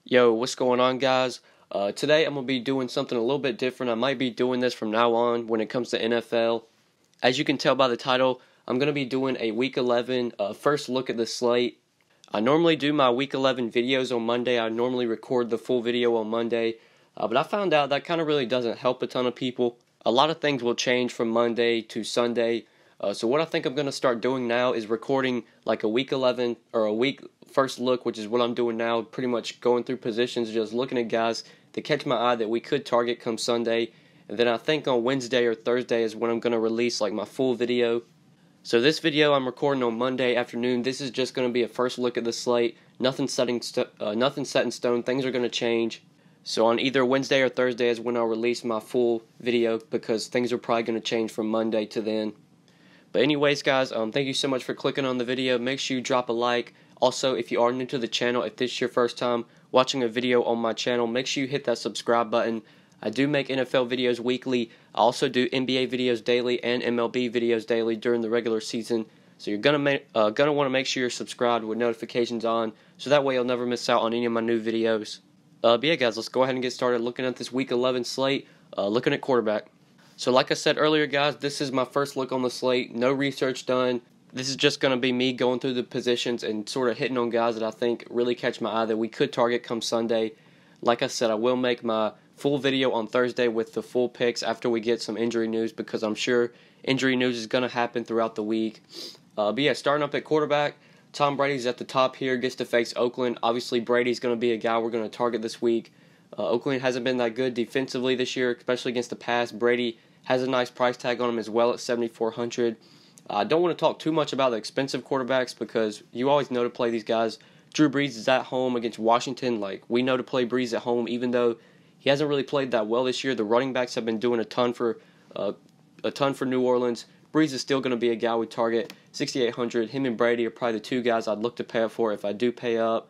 Yo, what's going on, guys? Today I'm going to be doing something a little bit different. I might be doing this from now on when it comes to NFL. As you can tell by the title, I'm going to be doing a Week 11 first look at the slate. I normally do my Week 11 videos on Monday. I normally record the full video on Monday. But I found out that kind of really doesn't help a ton of people. A lot of things will change from Monday to Sunday. So what I think I'm going to start doing now is recording like a Week 11 or a week first look, which is what I'm doing now, pretty much going through positions, just looking at guys to catch my eye that we could target come Sunday. And then I think on Wednesday or Thursday is when I'm going to release like my full video. So this video I'm recording on Monday afternoon. This is just going to be a first look at the slate. Nothing set in stone. Things are going to change. So on either Wednesday or Thursday is when I'll release my full video because things are probably going to change from Monday to then. But anyways, guys, thank you so much for clicking on the video. Make sure you drop a like. Also, if you are new to the channel, if this is your first time watching a video on my channel, make sure you hit that subscribe button. I do make NFL videos weekly. I also do NBA videos daily and MLB videos daily during the regular season. So you're gonna want to make sure you're subscribed with notifications on, so that way you'll never miss out on any of my new videos. But yeah, guys, let's go ahead and get started looking at this Week 11 slate, looking at quarterback. So like I said earlier, guys, this is my first look on the slate. No research done. This is just going to be me going through the positions and sort of hitting on guys that I think really catch my eye that we could target come Sunday. Like I said, I will make my full video on Thursday with the full picks after we get some injury news, because I'm sure injury news is going to happen throughout the week. But yeah, starting up at quarterback, Tom Brady's at the top here, gets to face Oakland. Obviously, Brady's going to be a guy we're going to target this week. Oakland hasn't been that good defensively this year, especially against the pass. Brady has a nice price tag on him as well at $7,400. I don't want to talk too much about the expensive quarterbacks because you always know to play these guys. Drew Brees is at home against Washington. Like, we know to play Brees at home, even though he hasn't really played that well this year. The running backs have been doing a ton for New Orleans. Brees is still going to be a guy we target. $6,800. Him and Brady are probably the two guys I'd look to pay up for if I do pay up.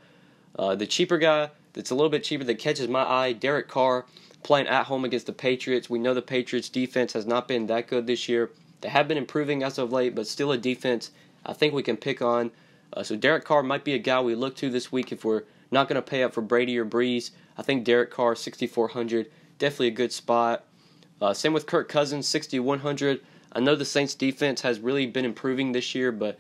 The cheaper guy that's a little bit cheaper that catches my eye, Derek Carr, playing at home against the Patriots. We know the Patriots' defense has not been that good this year. They have been improving as of late, but still a defense I think we can pick on. So Derek Carr might be a guy we look to this week if we're not going to pay up for Brady or Brees. I think Derek Carr, $6,400, definitely a good spot. Same with Kirk Cousins, $6,100. I know the Saints' defense has really been improving this year, but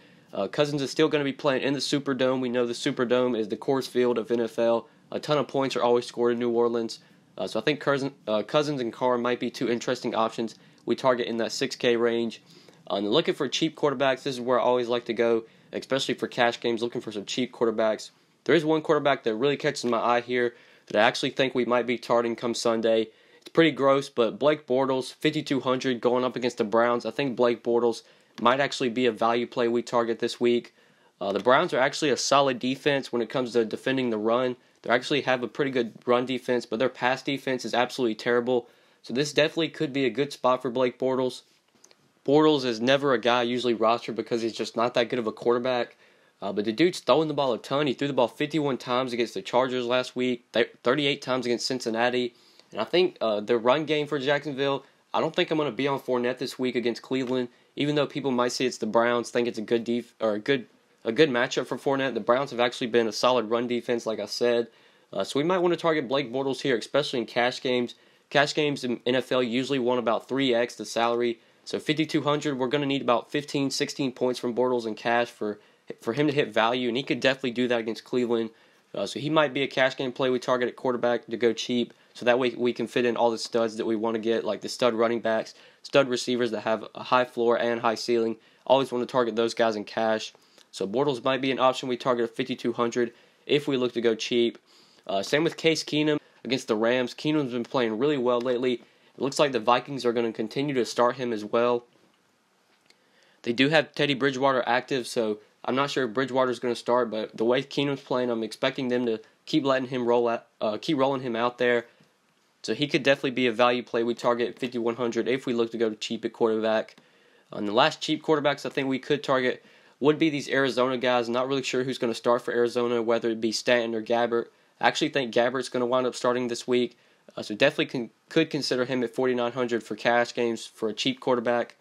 Cousins is still going to be playing in the Superdome. We know the Superdome is the Coors Field of NFL. A ton of points are always scored in New Orleans. So I think Cousins and Carr might be two interesting options we target in that $6K range. Looking for cheap quarterbacks, this is where I always like to go, especially for cash games, looking for some cheap quarterbacks. There is one quarterback that really catches my eye here that I actually think we might be targeting come Sunday. It's pretty gross, but Blake Bortles, $5,200, going up against the Browns. I think Blake Bortles might actually be a value play we target this week. The Browns are actually a solid defense when it comes to defending the run. They actually have a pretty good run defense, but their pass defense is absolutely terrible. So this definitely could be a good spot for Blake Bortles. Bortles is never a guy I usually roster because he's just not that good of a quarterback. But the dude's throwing the ball a ton. He threw the ball 51 times against the Chargers last week, 38 times against Cincinnati. And I think the run game for Jacksonville, I don't think I'm going to be on Fournette this week against Cleveland. Even though people might say it's the Browns, think it's a good matchup for Fournette. The Browns have actually been a solid run defense, like I said. So we might want to target Blake Bortles here, especially in cash games. Cash games in NFL usually want about 3x the salary. So $5,200, we're going to need about 15, 16 points from Bortles in cash for him to hit value, and he could definitely do that against Cleveland. So he might be a cash game play we target at quarterback to go cheap, so that way we can fit in all the studs that we want to get, like the stud running backs, stud receivers that have a high floor and high ceiling. Always want to target those guys in cash. So Bortles might be an option we target at $5,200 if we look to go cheap. Same with Case Keenum against the Rams. Keenum's been playing really well lately. It looks like the Vikings are going to continue to start him as well. They do have Teddy Bridgewater active, so I'm not sure if Bridgewater's going to start, but the way Keenum's playing, I'm expecting them to keep rolling him out there. So he could definitely be a value play we target at $5,100 if we look to go cheap at quarterback. The last cheap quarterbacks I think we could target would be these Arizona guys. Not really sure who's going to start for Arizona, whether it be Stanton or Gabbert. I actually think Gabbert's going to wind up starting this week. So definitely could consider him at $4,900 for cash games for a cheap quarterback.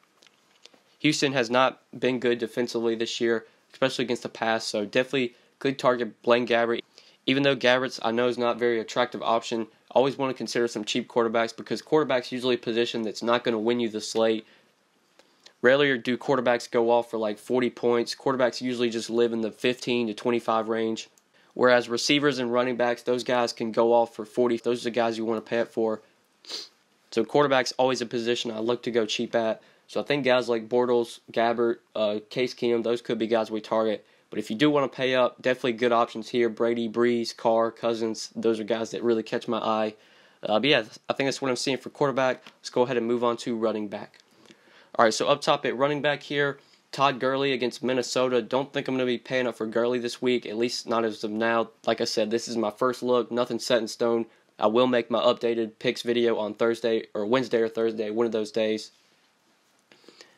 Houston has not been good defensively this year, especially against the pass, so definitely could target Blaine Gabbert Even though Gabbert I know is not a very attractive option, I always want to consider some cheap quarterbacks because quarterbacks usually a position that's not going to win you the slate. Rarely do quarterbacks go off for like 40 points. Quarterbacks usually just live in the 15 to 25 range. Whereas receivers and running backs, those guys can go off for 40. Those are the guys you want to pay up for. So quarterback's always a position I look to go cheap at. So I think guys like Bortles, Gabbert, Case Keenum, those could be guys we target. But if you do want to pay up, definitely good options here. Brady, Breeze, Carr, Cousins, those are guys that really catch my eye. But yeah, I think that's what I'm seeing for quarterback. Let's go ahead and move on to running back. All right, so up top at running back here, Todd Gurley against Minnesota. Don't think I'm going to be paying up for Gurley this week, at least not as of now. Like I said, this is my first look. Nothing set in stone. I will make my updated picks video on Thursday or Wednesday or Thursday, one of those days.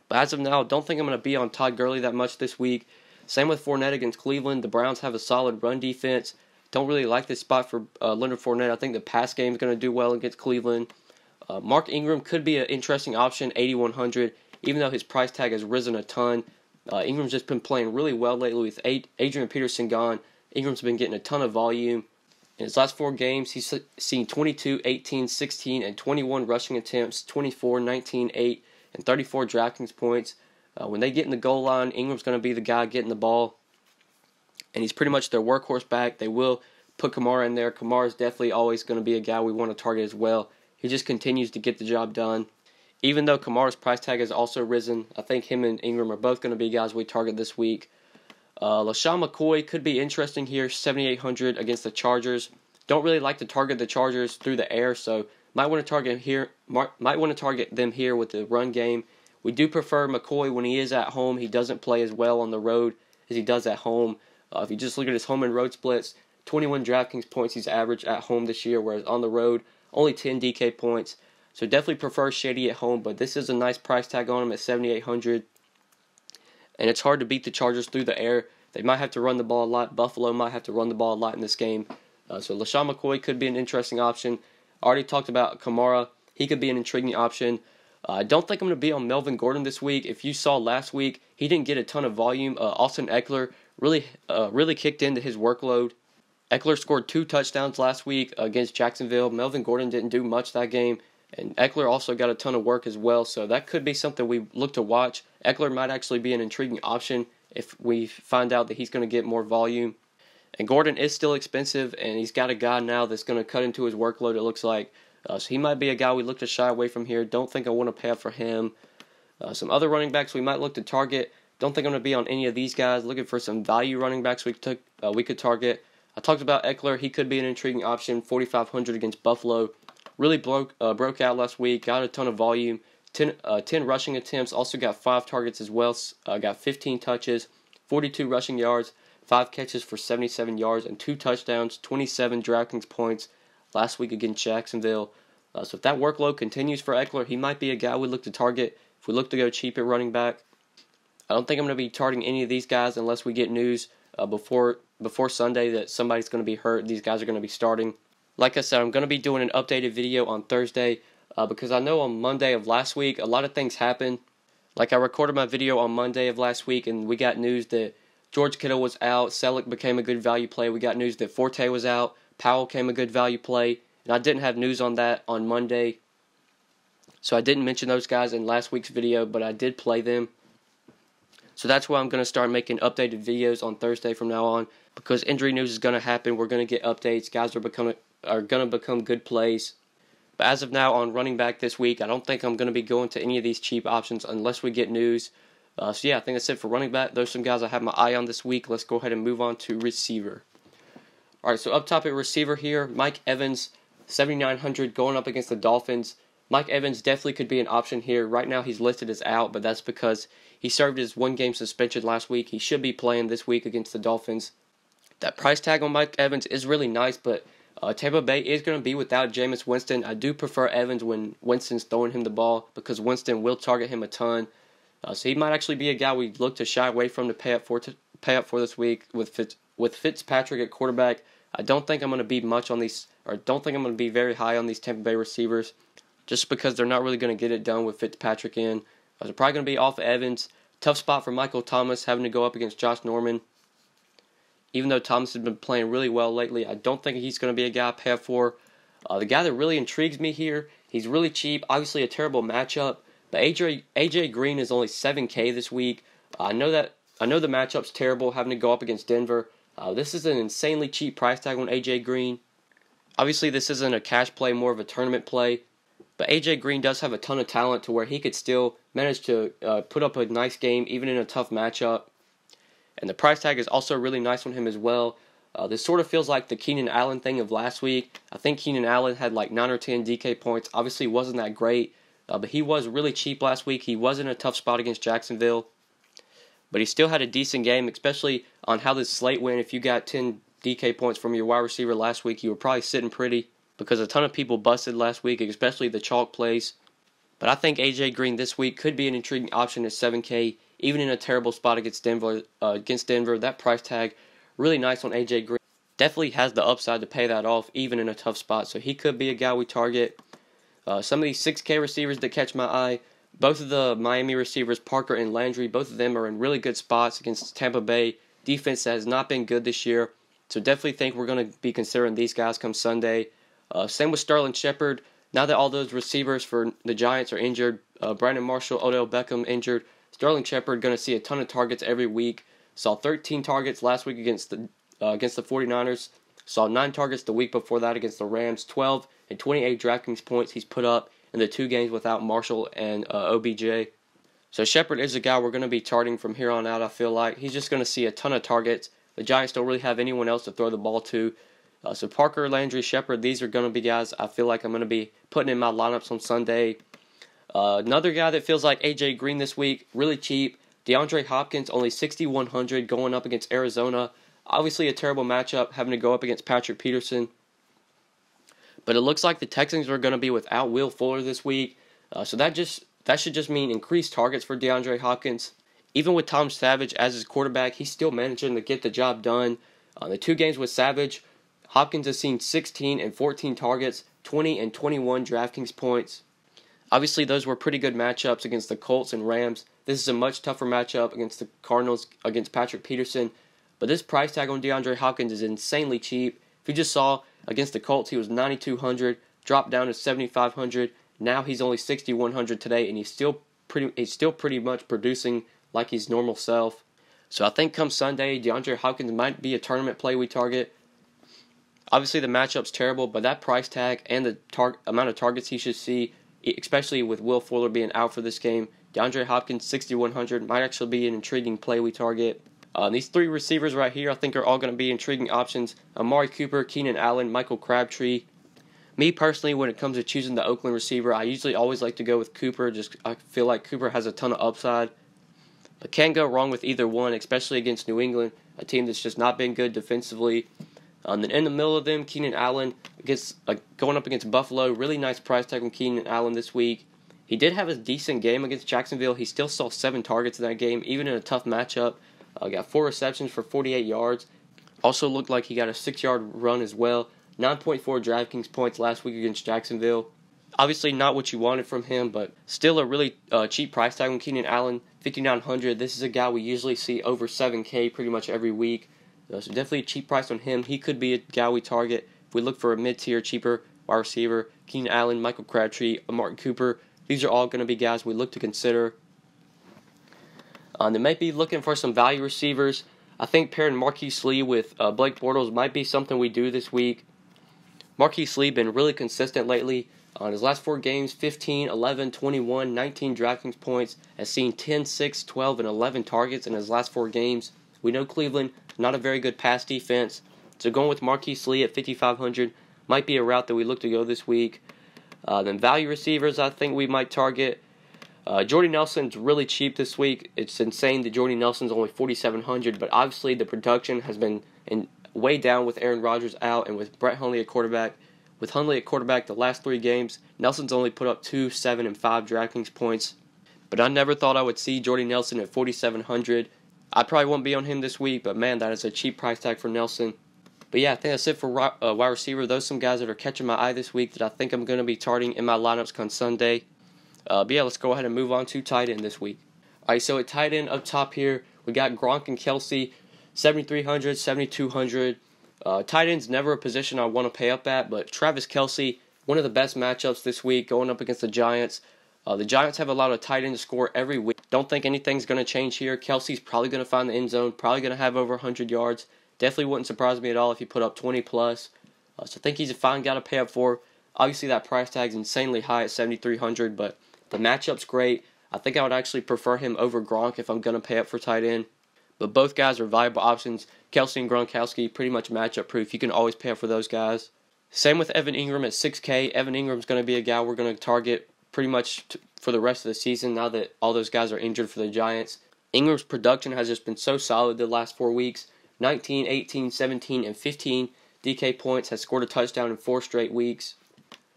But as of now, don't think I'm going to be on Todd Gurley that much this week. Same with Fournette against Cleveland. The Browns have a solid run defense. Don't really like this spot for Leonard Fournette. I think the pass game is going to do well against Cleveland. Mark Ingram could be an interesting option, 8,100. Even though his price tag has risen a ton, Ingram's just been playing really well lately with Adrian Peterson gone. Ingram's been getting a ton of volume. In his last 4 games, he's seen 22, 18, 16, and 21 rushing attempts, 24, 19, 8, and 34 DraftKings points. When they get in the goal line, Ingram's going to be the guy getting the ball. And he's pretty much their workhorse back. They will put Kamara in there. Kamara's definitely always going to be a guy we want to target as well. He just continues to get the job done. Even though Kamara's price tag has also risen, I think him and Ingram are both going to be guys we target this week. LaShawn McCoy could be interesting here, 7,800 against the Chargers. Don't really like to target the Chargers through the air, so might want to target them here with the run game. We do prefer McCoy when he is at home. He doesn't play as well on the road as he does at home. If you just look at his home and road splits, 21 DraftKings points he's averaged at home this year, whereas on the road, only 10 DK points. So definitely prefer Shady at home, but this is a nice price tag on him at 7,800. And it's hard to beat the Chargers through the air. They might have to run the ball a lot. Buffalo might have to run the ball a lot in this game. So LaShawn McCoy could be an interesting option. I already talked about Kamara. He could be an intriguing option. I don't think I'm going to be on Melvin Gordon this week. If you saw last week, he didn't get a ton of volume. Austin Eckler really kicked into his workload. Eckler scored 2 touchdowns last week against Jacksonville. Melvin Gordon didn't do much that game. And Eckler also got a ton of work as well, so that could be something we look to watch. Eckler might actually be an intriguing option if we find out that he's going to get more volume. And Gordon is still expensive, and he's got a guy now that's going to cut into his workload, it looks like. So he might be a guy we look to shy away from here. Don't think I want to pay up for him. Some other running backs we might look to target. Don't think I'm going to be on any of these guys. Looking for some value running backs we could target. I talked about Eckler. He could be an intriguing option, 4,500 against Buffalo. Really broke out last week, got a ton of volume, 10 rushing attempts, also got 5 targets as well, got 15 touches, 42 rushing yards, 5 catches for 77 yards, and 2 touchdowns, 27 DraftKings points last week against Jacksonville. So if that workload continues for Eckler, he might be a guy we look to target if we look to go cheap at running back. I don't think I'm going to be targeting any of these guys unless we get news before Sunday that somebody's going to be hurt. These guys are going to be starting. Like I said, I'm going to be doing an updated video on Thursday because I know on Monday of last week, a lot of things happened. Like I recorded my video on Monday of last week, and we got news that George Kittle was out, Selleck became a good value play. We got news that Forte was out, Powell came a good value play, and I didn't have news on that on Monday. So I didn't mention those guys in last week's video, but I did play them. So that's why I'm going to start making updated videos on Thursday from now on, because injury news is going to happen. We're going to get updates. Guys are going to become good plays. But as of now, on running back this week, I don't think I'm going to be going to any of these cheap options unless we get news. So yeah, I think that's it for running back. Those are some guys I have my eye on this week. Let's go ahead and move on to receiver. All right, so up top at receiver here, Mike Evans, 7,900 going up against the Dolphins. Mike Evans definitely could be an option here. Right now he's listed as out, but that's because he served his 1-game suspension last week. He should be playing this week against the Dolphins. That price tag on Mike Evans is really nice, but Tampa Bay is going to be without Jameis Winston. I do prefer Evans when Winston's throwing him the ball because Winston will target him a ton. So he might actually be a guy we look to shy away from to pay up for this week with Fitzpatrick at quarterback. I don't think I'm going to be much on these, or don't think I'm going to be very high on these Tampa Bay receivers, just because they're not really going to get it done with Fitzpatrick in. They're probably going to be off Evans. Tough spot for Michael Thomas having to go up against Josh Norman. Even though Thomas has been playing really well lately, I don't think he's going to be a guy I pay up for. The guy that really intrigues me here, he's really cheap, obviously a terrible matchup, but AJ Green is only 7K this week. I know the matchup's terrible, having to go up against Denver. This is an insanely cheap price tag on AJ Green. Obviously, this isn't a cash play, more of a tournament play. But AJ Green does have a ton of talent to where he could still manage to put up a nice game, even in a tough matchup. And the price tag is also really nice on him as well. This sort of feels like the Keenan Allen thing of last week. I think Keenan Allen had like 9 or 10 DK points. Obviously, wasn't that great, but he was really cheap last week. He was in a tough spot against Jacksonville. But he still had a decent game, especially on how this slate went. If you got 10 DK points from your wide receiver last week, you were probably sitting pretty because a ton of people busted last week, especially the chalk plays. But I think AJ Green this week could be an intriguing option at 7K, even in a terrible spot against Denver. That price tag, really nice on AJ Green. Definitely has the upside to pay that off, even in a tough spot. So he could be a guy we target. Some of these 6K receivers that catch my eye, both of the Miami receivers, Parker and Landry, both of them are in really good spots against Tampa Bay. Defense that has not been good this year. So definitely think we're going to be considering these guys come Sunday. Same with Sterling Shepard. Now that all those receivers for the Giants are injured, Brandon Marshall, Odell Beckham injured, Sterling Shepard going to see a ton of targets every week. Saw 13 targets last week against the 49ers. Saw 9 targets the week before that against the Rams. 12 and 28 DraftKings points he's put up in the 2 games without Marshall and OBJ. So Shepard is a guy we're going to be targeting from here on out, I feel like. He's just going to see a ton of targets. The Giants don't really have anyone else to throw the ball to. So Parker, Landry, Shepard, these are going to be guys I feel like I'm going to be putting in my lineups on Sunday. Another guy that feels like AJ Green this week, really cheap. DeAndre Hopkins, only 6,100 going up against Arizona. Obviously a terrible matchup, having to go up against Patrick Peterson. But it looks like the Texans are going to be without Will Fuller this week. So that should just mean increased targets for DeAndre Hopkins. Even with Tom Savage as his quarterback, he's still managing to get the job done. The 2 games with Savage, Hopkins has seen 16 and 14 targets, 20 and 21 DraftKings points. Obviously, those were pretty good matchups against the Colts and Rams. This is a much tougher matchup against the Cardinals, against Patrick Peterson. But this price tag on DeAndre Hopkins is insanely cheap. If you just saw against the Colts, he was 9,200, dropped down to 7,500. Now he's only 6,100 today, and he's still pretty much producing like his normal self. So I think come Sunday, DeAndre Hopkins might be a tournament play we target. Obviously, the matchup's terrible, but that price tag and the amount of targets he should see, especially with Will Fuller being out for this game, DeAndre Hopkins, 6,100, might actually be an intriguing play we target. These 3 receivers right here I think are all going to be intriguing options. Amari Cooper, Keenan Allen, Michael Crabtree. Me personally, when it comes to choosing the Oakland receiver, I usually always like to go with Cooper. I feel like Cooper has a ton of upside. But can't go wrong with either one, especially against New England, a team that's just not been good defensively. Then in the middle of them, Keenan Allen going up against Buffalo. Really nice price tag on Keenan Allen this week. He did have a decent game against Jacksonville. He still saw 7 targets in that game, even in a tough matchup. Got 4 receptions for 48 yards. Also looked like he got a 6-yard run as well. 9.4 DraftKings points last week against Jacksonville. Obviously not what you wanted from him, but still a really cheap price tag on Keenan Allen, 5,900. This is a guy we usually see over 7K pretty much every week. So definitely a cheap price on him. He could be a guy we target if we look for a mid-tier, cheaper wide receiver. Keenan Allen, Michael Crabtree, Amari Cooper. These are all going to be guys we look to consider. They might be looking for some value receivers. I think pairing Marquise Lee with Blake Bortles might be something we do this week. Marquise Lee been really consistent lately. On his last 4 games, 15, 11, 21, 19 DraftKings points. Has seen 10, 6, 12, and 11 targets in his last 4 games. We know Cleveland, not a very good pass defense. So going with Marquise Lee at 5,500 might be a route that we look to go this week. Then value receivers I think we might target. Jordy Nelson's really cheap this week. It's insane that Jordy Nelson's only 4,700, but obviously the production has been way down with Aaron Rodgers out and with Brett Hundley at quarterback. With Hundley at quarterback the last 3 games, Nelson's only put up 2, 7, and 5 DraftKings points. But I never thought I would see Jordy Nelson at 4,700. I probably won't be on him this week, but man, that is a cheap price tag for Nelson. But yeah, I think that's it for wide receiver. Those are some guys that are catching my eye this week that I think I'm going to be targeting in my lineups come Sunday. But yeah, let's go ahead and move on to tight end this week. Alright, so at tight end up top here, we got Gronk and Kelsey. 7,300, 7,200. Tight end's never a position I want to pay up at, but Travis Kelce, one of the best matchups this week, going up against the Giants. The Giants have a lot of tight end to score every week. Don't think anything's going to change here. Kelce's probably going to find the end zone, probably going to have over 100 yards. Definitely wouldn't surprise me at all if he put up 20 plus. So I think he's a fine guy to pay up for. Obviously, that price tag's insanely high at 7,300, but the matchup's great. I think I would actually prefer him over Gronk if I'm going to pay up for tight end. But both guys are viable options. Kelce and Gronkowski, pretty much matchup proof. You can always pay up for those guys. Same with Evan Ingram at 6K. Evan Ingram's going to be a guy we're going to target pretty much for the rest of the season now that all those guys are injured for the Giants. Ingram's production has just been so solid the last 4 weeks. 19, 18, 17, and 15 DK points, has scored a touchdown in 4 straight weeks.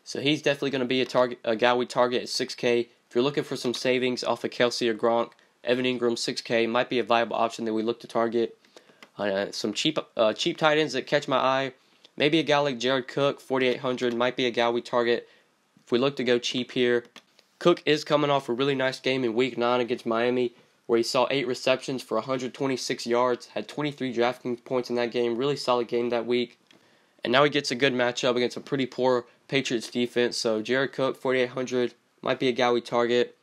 So he's definitely going to be a guy we target at 6K. If you're looking for some savings off of Kelce or Gronk, Evan Ingram 6K might be a viable option that we look to target. Some cheap tight ends that catch my eye. Maybe a guy like Jared Cook, 4,800, might be a guy we target if we look to go cheap here. Cook is coming off a really nice game in Week 9 against Miami, where he saw 8 receptions for 126 yards, had 23 DraftKings points in that game. Really solid game that week. And now he gets a good matchup against a pretty poor Patriots defense. So Jared Cook, 4,800, might be a guy we target.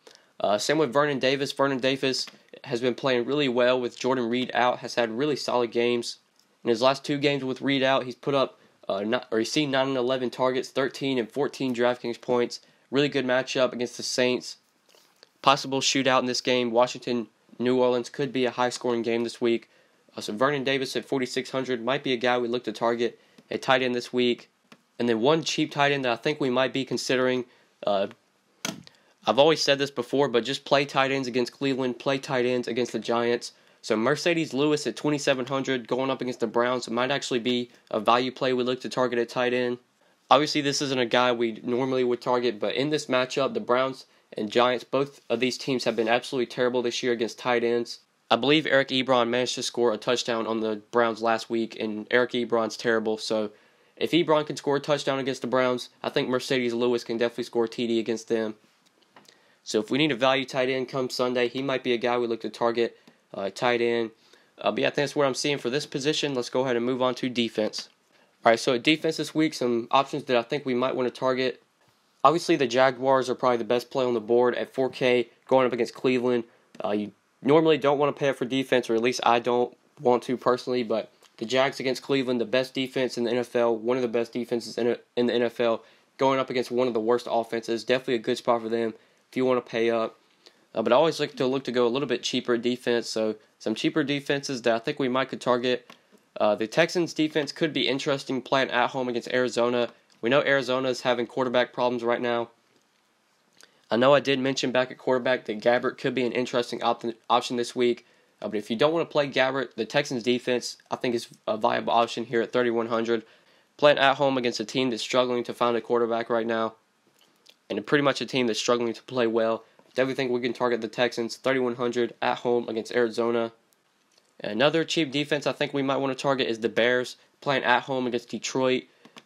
Same with Vernon Davis. Vernon Davis has been playing really well with Jordan Reed out, has had really solid games. In his last 2 games with Reed out, he's put up, he's seen 9 and 11 targets, 13 and 14 DraftKings points. Really good matchup against the Saints. Possible shootout in this game. Washington, New Orleans could be a high-scoring game this week. So Vernon Davis at 4,600 might be a guy we look to target at tight end this week. And then one cheap tight end that I think we might be considering. I've always said this before, but just play tight ends against Cleveland, play tight ends against the Giants. So Mercedes Lewis at 2,700 going up against the Browns. It might actually be a value play we look to target at tight end. Obviously, this isn't a guy we normally would target, but in this matchup, the Browns and Giants, both of these teams have been absolutely terrible this year against tight ends. I believe Eric Ebron managed to score a touchdown on the Browns last week, and Eric Ebron's terrible. So if Ebron can score a touchdown against the Browns, I think Mercedes Lewis can definitely score a TD against them. So if we need a value tight end come Sunday, he might be a guy we look to target tight end. But yeah, I think that's what I'm seeing for this position. Let's go ahead and move on to defense. All right, so at defense this week, some options that I think we might want to target. Obviously, the Jaguars are probably the best play on the board at 4K going up against Cleveland. You normally don't want to pay up for defense, or at least I don't want to personally, but the Jags against Cleveland, the best defense in the NFL, one of the best defenses in the NFL, going up against one of the worst offenses. Definitely a good spot for them if you want to pay up. But I always like to go a little bit cheaper at defense, so some cheaper defenses that I think we might could target. The Texans' defense could be interesting playing at home against Arizona. We know Arizona is having quarterback problems right now. I know I did mention back at quarterback that Gabbert could be an interesting option this week. But if you don't want to play Gabbert, the Texans' defense, I think, is a viable option here at 3,100. Playing at home against a team that's struggling to find a quarterback right now, and pretty much a team that's struggling to play well. Definitely think we can target the Texans, 3,100 at home against Arizona. Another cheap defense I think we might want to target is the Bears, playing at home against Detroit.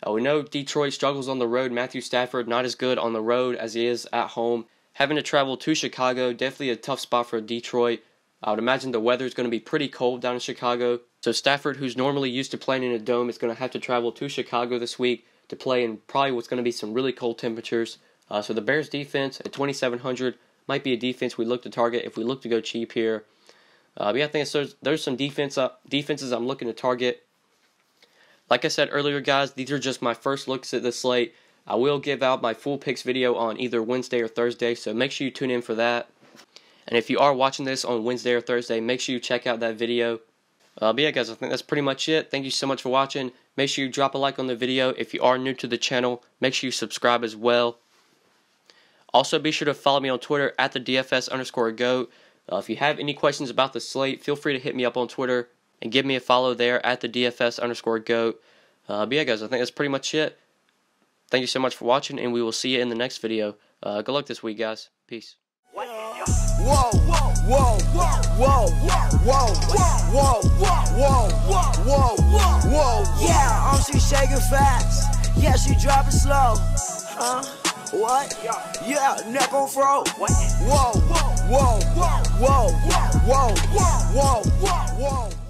We know Detroit struggles on the road. Matthew Stafford not as good on the road as he is at home. Having to travel to Chicago, definitely a tough spot for Detroit. I would imagine the weather is going to be pretty cold down in Chicago. So Stafford, who's normally used to playing in a dome, is going to have to travel to Chicago this week to play in probably what's going to be some really cold temperatures. So the Bears defense at 2,700 might be a defense we look to target if we look to go cheap here. But yeah, I think there's some defenses I'm looking to target. Like I said earlier, guys, these are just my first looks at the slate. I will give out my full picks video on either Wednesday or Thursday, so make sure you tune in for that. And if you are watching this on Wednesday or Thursday, make sure you check out that video. But yeah, guys, I think that's pretty much it. Thank you so much for watching. Make sure you drop a like on the video. If you are new to the channel, make sure you subscribe as well. Also, be sure to follow me on Twitter at the DFS_GOAT. If you have any questions about the slate, feel free to hit me up on Twitter and give me a follow there at the DFS_GOAT. But yeah, guys, I think that's pretty much it. Thank you so much for watching, and we will see you in the next video. Good luck this week, guys. Peace. Whoa, whoa, whoa, whoa, whoa, whoa, whoa, whoa. Yeah, she shaking fast. Yeah, she dropping slow. What? Yeah, neck on fro. Whoa, whoa, whoa, whoa, whoa, whoa, whoa, whoa.